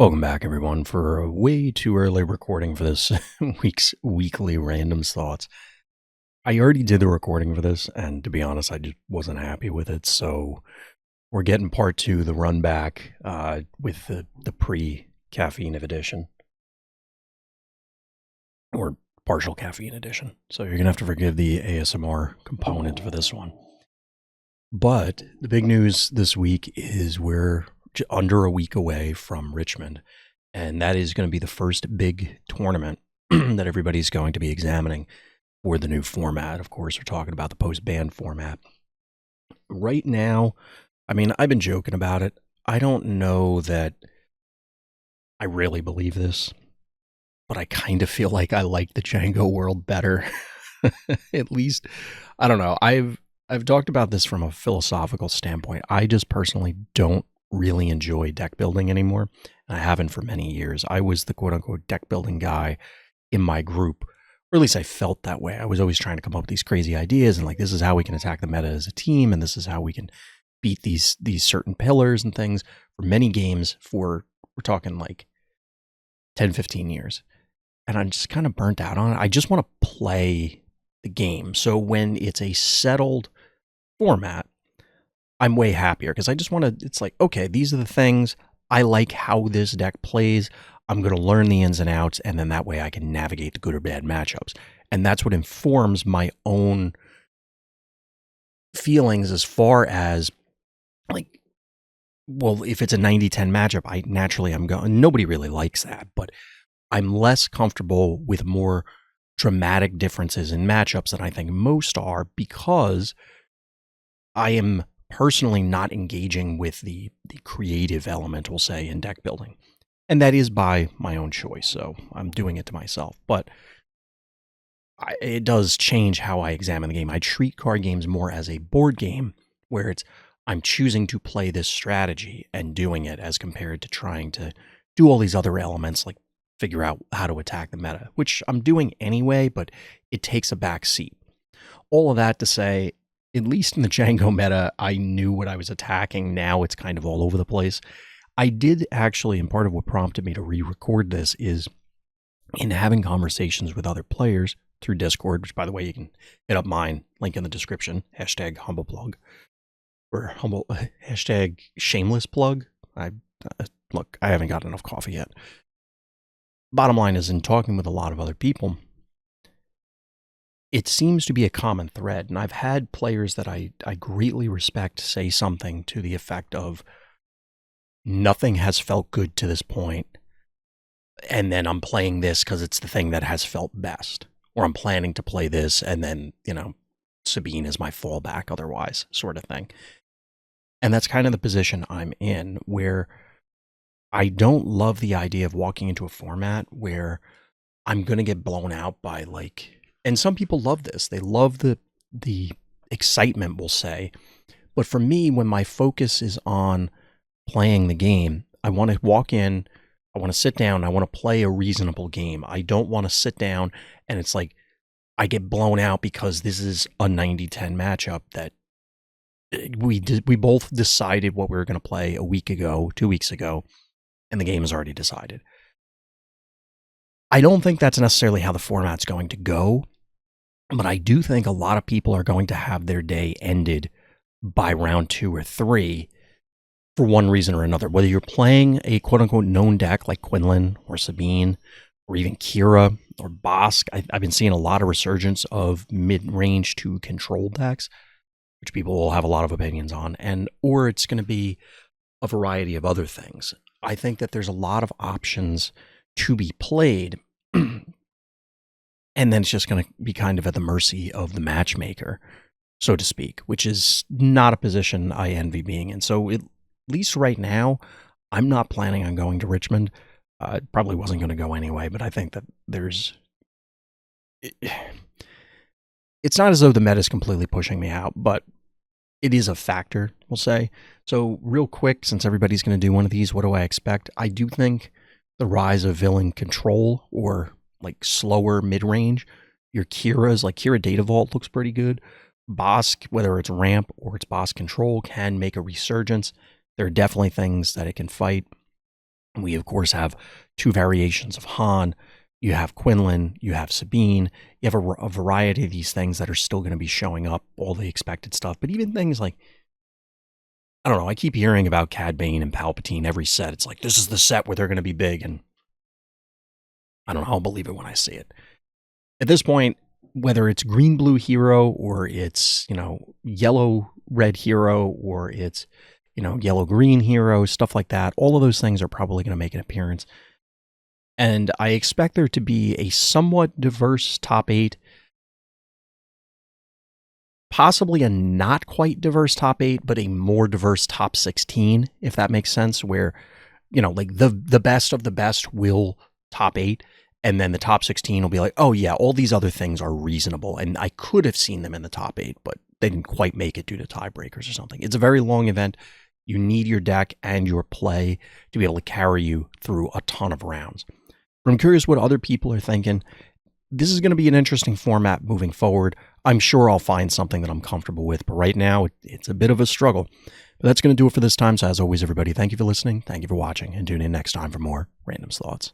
Welcome back, everyone, for a way too early recording for this week's weekly randoms thoughts. I already did the recording for this, and to be honest, I just wasn't happy with it. So we're getting part two, the run back with the pre-caffeine edition or partial caffeine edition. So you're gonna have to forgive the ASMR component for this one. But the big news this week is we're under a week away from Richmond, and that is going to be the first big tournament that everybody's going to be examining for the new format. Of course, we're talking about the post-ban format. Right now, I mean, I've been joking about it. I don't know that I really believe this, but I kind of feel like I like the Django world better. At least, I don't know. I've talked about this from a philosophical standpoint. I just personally don't really enjoy deck building anymore, and I haven't for many years. I was the quote-unquote deck building guy in my group, or at least I felt that way. I was always trying to come up with these crazy ideas and like, this is how we can attack the meta as a team, and this is how we can beat these certain pillars and things for many games for, we're talking like 10, 15 years. And I'm just kind of burnt out on it. I just want to play the game. So when it's a settled format, I'm way happier because I just want to, it's like, okay, these are the things. I like how this deck plays. I'm going to learn the ins and outs, and then that way I can navigate the good or bad matchups. And that's what informs my own feelings as far as like, well, if it's a 90-10 matchup, I'm going, nobody really likes that, but I'm less comfortable with more dramatic differences in matchups than I think most are, because I am personally not engaging with the creative element, we'll say, in deck building. And that is by my own choice, so I'm doing it to myself. But it does change how I examine the game. I treat card games more as a board game, where it's I'm choosing to play this strategy and doing it, as compared to trying to do all these other elements like figure out how to attack the meta, which I'm doing anyway, but it takes a back seat. All of that to say, at least in the Django meta, I knew what I was attacking. Now it's kind of all over the place. I did actually, and part of what prompted me to re-record this is in having conversations with other players through Discord, which, by the way, you can hit up mine, link in the description, hashtag humble plug, or humble, hashtag shameless plug. Look, I haven't got enough coffee yet. Bottom line is, in talking with a lot of other people, it seems to be a common thread. And I've had players that I greatly respect say something to the effect of, nothing has felt good to this point, and then I'm playing this because it's the thing that has felt best. Or I'm planning to play this, and then, Sabine is my fallback otherwise, sort of thing. And that's kind of the position I'm in, where I don't love the idea of walking into a format where I'm going to get blown out by, like, and some people love this. They love the excitement, we'll say. But for me, when my focus is on playing the game, I want to walk in, I want to sit down, I want to play a reasonable game. I don't want to sit down and it's like I get blown out because this is a 90-10 matchup that we both decided what we were going to play a week ago, 2 weeks ago, and the game is already decided. I don't think that's necessarily how the format's going to go, but I do think a lot of people are going to have their day ended by round 2 or 3 for one reason or another. Whether you're playing a quote-unquote known deck like Quinlan or Sabine or even Kira or Bosk, I've been seeing a lot of resurgence of mid-range to control decks, which people will have a lot of opinions on, or it's going to be a variety of other things. I think that there's a lot of options to be played, and then it's just going to be kind of at the mercy of the matchmaker, so to speak, which is not a position I envy being in. So at least right now, I'm not planning on going to Richmond. Probably wasn't going to go anyway, but I think that it's not as though the meta is completely pushing me out, but it is a factor, we'll say. So real quick, since everybody's going to do one of these, what do I expect? I do think the rise of villain control, or like slower mid-range, your Kira's, like Kira Data Vault looks pretty good. Bosk, whether it's ramp or it's boss control, can make a resurgence. There are definitely things that it can fight. We, of course, have 2 variations of Han. You have Quinlan, you have Sabine, you have a variety of these things that are still going to be showing up, all the expected stuff. But even things like, I don't know, I keep hearing about Cad Bane and Palpatine every set. It's like, this is the set where they're going to be big. And I don't know, I'll believe it when I see it. At this point, whether it's green-blue hero or it's, yellow-red hero or it's, yellow-green hero, stuff like that, all of those things are probably going to make an appearance. And I expect there to be a somewhat diverse top 8, possibly a not quite diverse top 8, but a more diverse top 16, if that makes sense, where, like the best of the best will top 8, and then the top 16 will be like, oh yeah, all these other things are reasonable, and I could have seen them in the top 8, but they didn't quite make it due to tiebreakers or something. It's a very long event. You need your deck and your play to be able to carry you through a ton of rounds. But I'm curious what other people are thinking. This is going to be an interesting format moving forward. I'm sure I'll find something that I'm comfortable with, but right now it's a bit of a struggle. But that's going to do it for this time. So as always, everybody, thank you for listening. Thank you for watching, and tune in next time for more Random's Thoughts.